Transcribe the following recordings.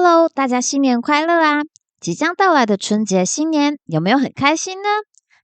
Hello， 大家新年快乐啊！即将到来的春节新年，有没有很开心呢？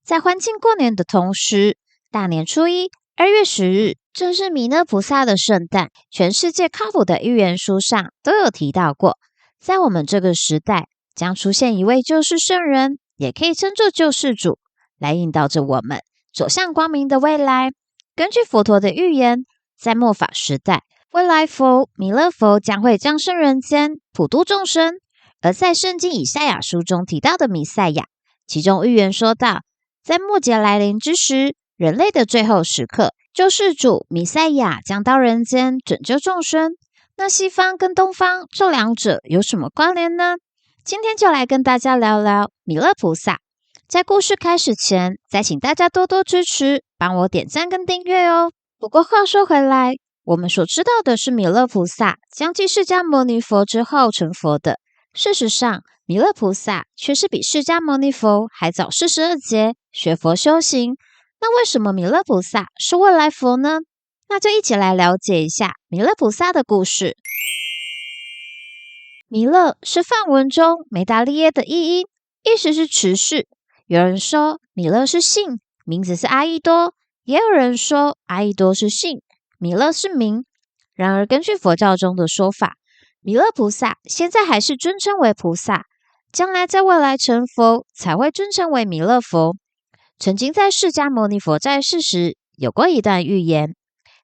在欢庆过年的同时，大年初一2月10日正是弥勒菩萨的圣诞，全世界靠谱的预言书上都有提到过，在我们这个时代将出现一位救世圣人，也可以称作救世主，来引导着我们走向光明的未来。根据佛陀的预言，在末法时代，未来佛弥勒佛将会降生人间，普度众生。而在圣经以赛亚书中提到的弥赛亚，其中预言说到，在末节来临之时，人类的最后时刻，救世主弥赛亚将到人间拯救众生。那西方跟东方这两者有什么关联呢？今天就来跟大家聊聊弥勒菩萨。在故事开始前，再请大家多多支持，帮我点赞跟订阅哦。不过话说回来，我们所知道的是弥勒菩萨将继释迦牟尼佛之后成佛的。事实上，弥勒菩萨却是比释迦牟尼佛还早42劫学佛修行。那为什么弥勒菩萨是未来佛呢？那就一起来了解一下弥勒菩萨的故事。弥勒是梵文中美达利耶的译音，意思是持世。有人说弥勒是姓，名字是阿逸多；也有人说阿逸多是姓，弥勒是名。然而根据佛教中的说法，弥勒菩萨现在还是尊称为菩萨，将来在未来成佛才会尊称为弥勒佛。曾经在释迦牟尼佛在世时有过一段预言，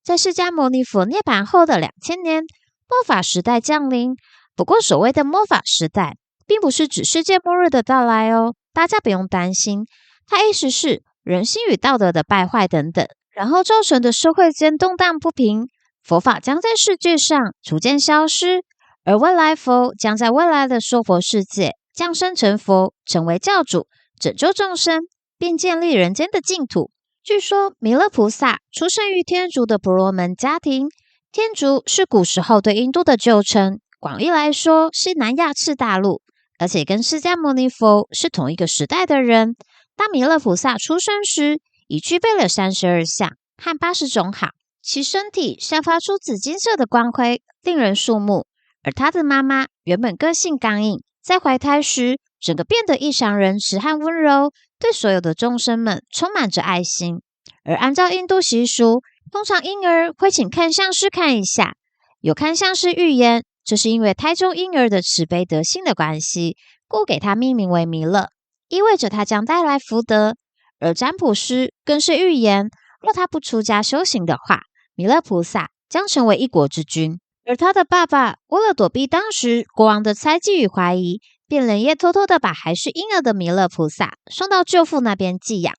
在释迦牟尼佛涅槃后的2000年，末法时代降临。不过所谓的末法时代并不是指世界末日的到来哦，大家不用担心，它意思是人心与道德的败坏等等，然后造成的社会间动荡不平，佛法将在世界上逐渐消失，而未来佛将在未来的娑婆世界降生成佛，成为教主，拯救众生，并建立人间的净土。据说弥勒菩萨出生于天竺的婆罗门家庭，天竺是古时候对印度的旧称，广义来说是南亚次大陆，而且跟释迦牟尼佛是同一个时代的人。当弥勒菩萨出生时，已具备了32相和80种好，其身体散发出紫金色的光辉，令人肃穆。而他的妈妈原本个性刚硬，在怀胎时整个变得异常仁慈和温柔，对所有的众生们充满着爱心。而按照印度习俗，通常婴儿会请看相师看一下，有看相师预言，这是因为胎中婴儿的慈悲德性的关系，故给他命名为弥勒，意味着他将带来福德。而占卜师更是预言，若他不出家修行的话，弥勒菩萨将成为一国之君。而他的爸爸为了躲避当时国王的猜忌与怀疑，便连夜偷偷的把还是婴儿的弥勒菩萨送到舅父那边寄养。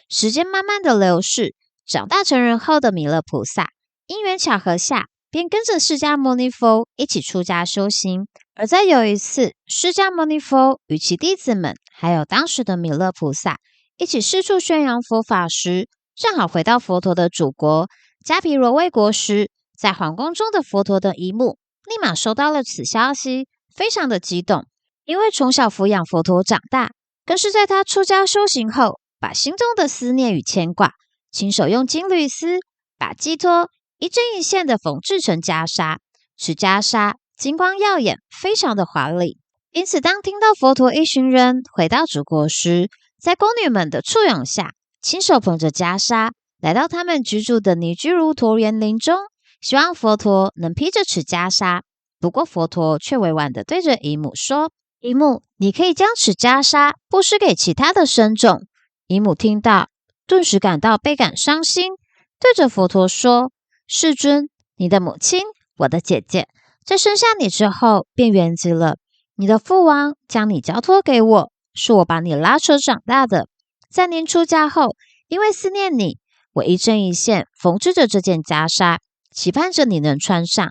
时间慢慢的流逝，长大成人后的弥勒菩萨因缘巧合下，便跟着释迦牟尼佛一起出家修行。而在有一次，释迦牟尼佛与其弟子们还有当时的弥勒菩萨一起四处宣扬佛法时，正好回到佛陀的祖国迦毗罗卫国时，在皇宫中的佛陀的姨母立马收到了此消息，非常的激动。因为从小抚养佛陀长大，更是在他出家修行后，把心中的思念与牵挂亲手用金缕丝把寄托一针一线的缝制成袈裟，此袈裟金光耀眼，非常的华丽。因此当听到佛陀一行人回到祖国时，在宫女们的簇拥下，亲手捧着袈裟来到他们居住的尼居卢陀园林中，希望佛陀能披着此袈裟。不过佛陀却委婉地对着姨母说，姨母，你可以将此袈裟布施给其他的僧众。姨母听到，顿时感到倍感伤心，对着佛陀说，世尊，你的母亲，我的姐姐，在生下你之后便圆寂了，你的父王将你交托给我，是我把你拉扯长大的。在您出家后，因为思念你，我一针一线缝制着这件袈裟，期盼着你能穿上，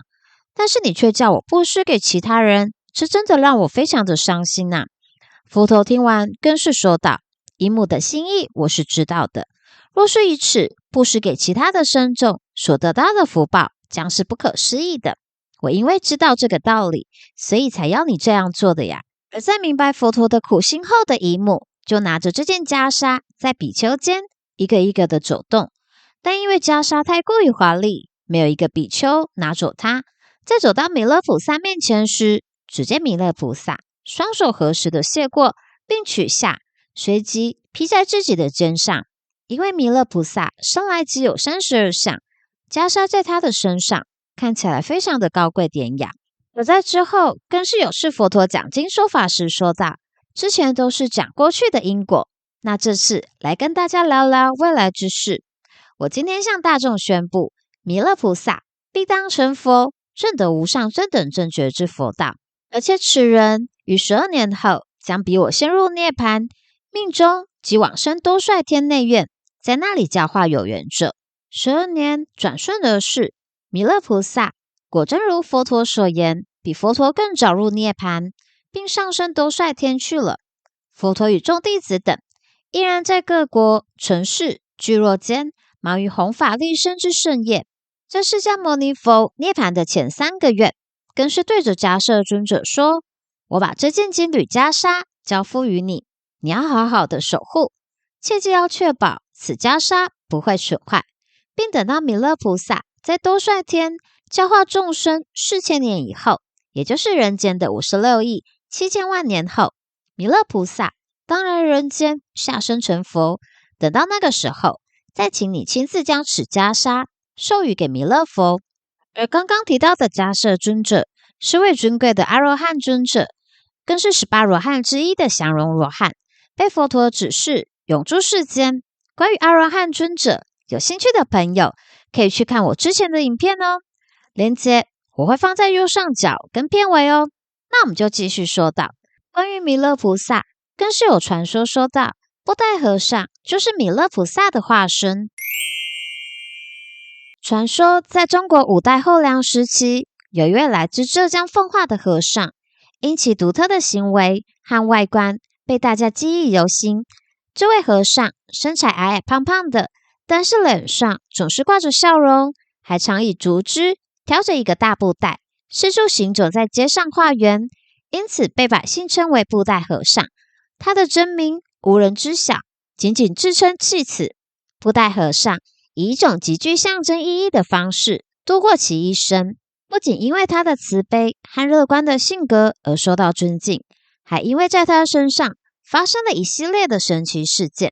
但是你却叫我布施给其他人，这真的让我非常的伤心啊。佛陀听完更是说道，姨母的心意我是知道的，若是以此布施给其他的僧众，所得到的福报将是不可思议的。我因为知道这个道理，所以才要你这样做的呀。而在明白佛陀的苦心后的姨母，就拿着这件袈裟在比丘间一个一个的走动，但因为袈裟太过于华丽，没有一个比丘拿走它。在走到弥勒菩萨面前时，只见弥勒菩萨双手合十的谢过，并取下，随即披在自己的肩上。因为弥勒菩萨生来只有32相，袈裟在他的身上看起来非常的高贵典雅。而在之后，更是有次佛陀讲经说法时说道，之前都是讲过去的因果，那这次来跟大家聊聊未来之事。我今天向大众宣布，弥勒菩萨必当成佛，证得无上正等正觉之佛道，而且此人于12年后将比我先入涅槃，命中即往生多帅天内院，在那里教化有缘者。12年转瞬而逝，弥勒菩萨果真如佛陀所言，比佛陀更早入涅槃，并上升多帅天去了。佛陀与众弟子等依然在各国城市聚落间忙于弘法利生之盛宴。在释迦牟尼佛涅槃的前3个月，更是对着迦摄尊者说，我把这件金缕袈裟交付于你，你要好好的守护，切记要确保此袈裟不会损坏，并等到弥勒菩萨在多帅天教化众生4000年以后，也就是人间的56亿7千万年后，弥勒菩萨当然人间下生成佛，等到那个时候，再请你亲自将此袈裟授予给弥勒佛。而刚刚提到的迦摄尊者是位尊贵的阿罗汉尊者，更是18罗汉之一的降龙罗汉，被佛陀指示永驻世间。关于阿罗汉尊者，有兴趣的朋友可以去看我之前的影片哦，连结我会放在右上角跟片尾哦。那我们就继续说到关于弥勒菩萨，更是有传说说到布袋和尚就是弥勒菩萨的化身。传说在中国5代后梁时期，有一位来自浙江奉化的和尚，因其独特的行为和外观被大家记忆犹新。这位和尚身材矮矮胖胖的，但是脸上总是挂着笑容，还常以竹枝挑着一个大布袋，四处行走在街上化缘，因此被百姓称为布袋和尚。他的真名无人知晓，仅仅自称弃此。布袋和尚以一种极具象征意义的方式度过其一生，不仅因为他的慈悲和乐观的性格而受到尊敬，还因为在他身上发生了一系列的神奇事件。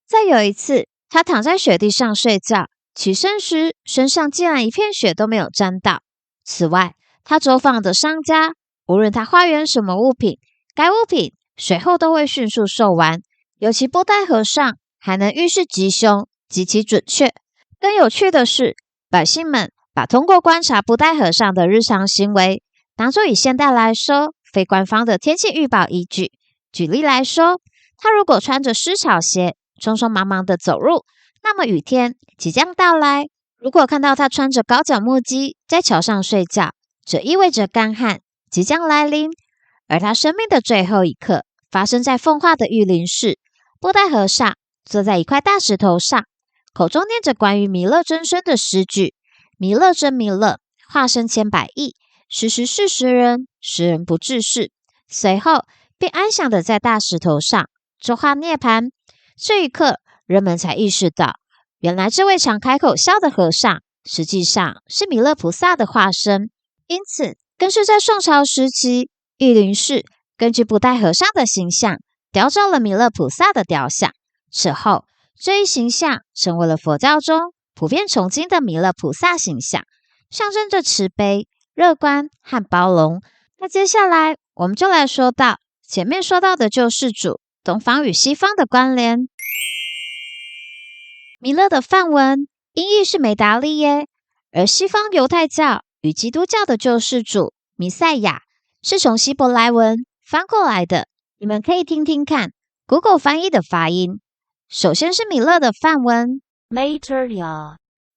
再有一次，他躺在雪地上睡觉，起身时身上竟然一片雪都没有沾到。此外，他走访的商家，无论他化缘什么物品，该物品随后都会迅速售完。尤其布袋和尚还能预示吉凶，极其准确。更有趣的是，百姓们把通过观察布袋和尚的日常行为当作以现代来说非官方的天气预报依据。举例来说，他如果穿着湿草鞋匆匆忙忙的走路，那么雨天即将到来。如果看到他穿着高脚木屐在桥上睡觉，这意味着干旱即将来临。而他生命的最后一刻发生在奉化的玉林市，布袋和尚坐在一块大石头上，口中念着关于弥勒真身的诗句：弥勒真弥勒，化身千百亿，时时是时人，时人不治世。随后便安详的在大石头上作化涅槃。这一刻，人们才意识到，原来这位常开口笑的和尚，实际上是弥勒菩萨的化身。因此，更是在宋朝时期，玉林市根据布袋和尚的形象，雕造了弥勒菩萨的雕像。此后，这一形象成为了佛教中普遍崇敬的弥勒菩萨形象，象征着慈悲、乐观和包容。那接下来，我们就来说到前面说到的救世主东方与西方的关联。弥勒的梵文音译是梅达利耶，而西方犹太教与基督教的救世主弥赛亚是从希伯来文翻过来的。你们可以听听看 Google 翻译的发音。首先是弥勒的梵文 Maitreya，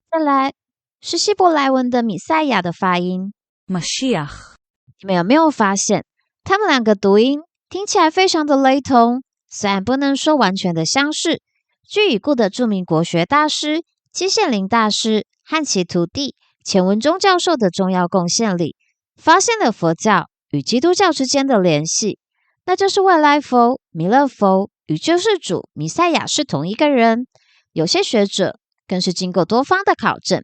再来是希伯来文的弥赛亚的发音 Mashiach。 你们有没有发现他们两个读音听起来非常的雷同，虽然不能说完全的相似。据已故的著名国学大师季羡林大师和其徒弟钱文忠教授的重要贡献里，发现了佛教与基督教之间的联系，那就是未来佛弥勒佛与救世主弥赛亚是同一个人。有些学者更是经过多方的考证，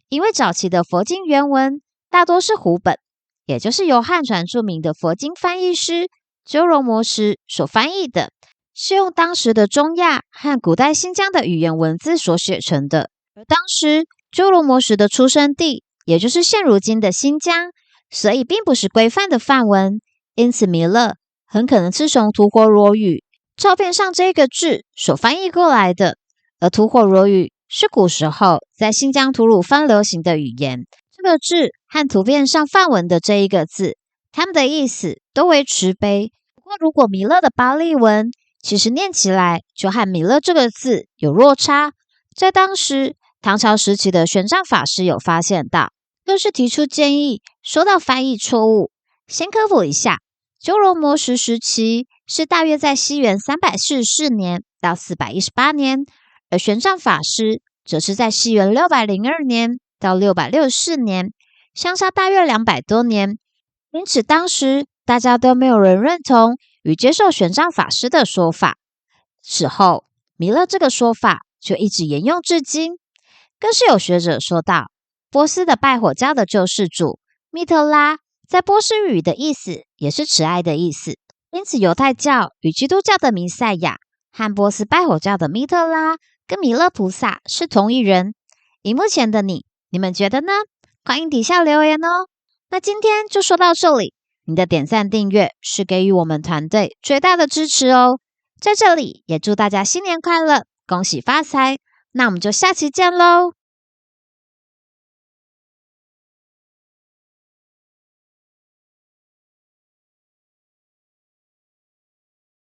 因为早期的佛经原文大多是胡本，也就是由汉传著名的佛经翻译师鸠罗摩什所翻译的，是用当时的中亚和古代新疆的语言文字所写成的。而当时鸠罗摩什的出生地，也就是现如今的新疆，所以并不是规范的梵文，因此弥勒很可能是从吐火罗语照片上这个字所翻译过来的。而吐火罗语是古时候在新疆吐鲁番流行的语言，这个字和图片上梵文的这一个字，它们的意思都为慈悲。不过如果弥勒的巴利文其实念起来就和弥勒这个字有落差，在当时唐朝时期的玄奘法师有发现到，更是提出建议，说到翻译错误。先科普一下，鸠罗摩什时期是大约在西元344年到418年，而玄奘法师则是在西元602年到664年，相差大约200多年。因此当时大家都没有人认同与接受玄奘法师的说法。此后弥勒这个说法就一直沿用至今。更是有学者说到，波斯的拜火教的救世主密特拉在波斯语的意思也是慈爱的意思，因此犹太教与基督教的弥赛亚和波斯拜火教的密特拉跟弥勒菩萨是同一人。荧幕前的你们觉得呢？欢迎底下留言哦。那今天就说到这里，你的点赞订阅是给予我们团队最大的支持哦。在这里也祝大家新年快乐，恭喜发财。那我们就下期见喽。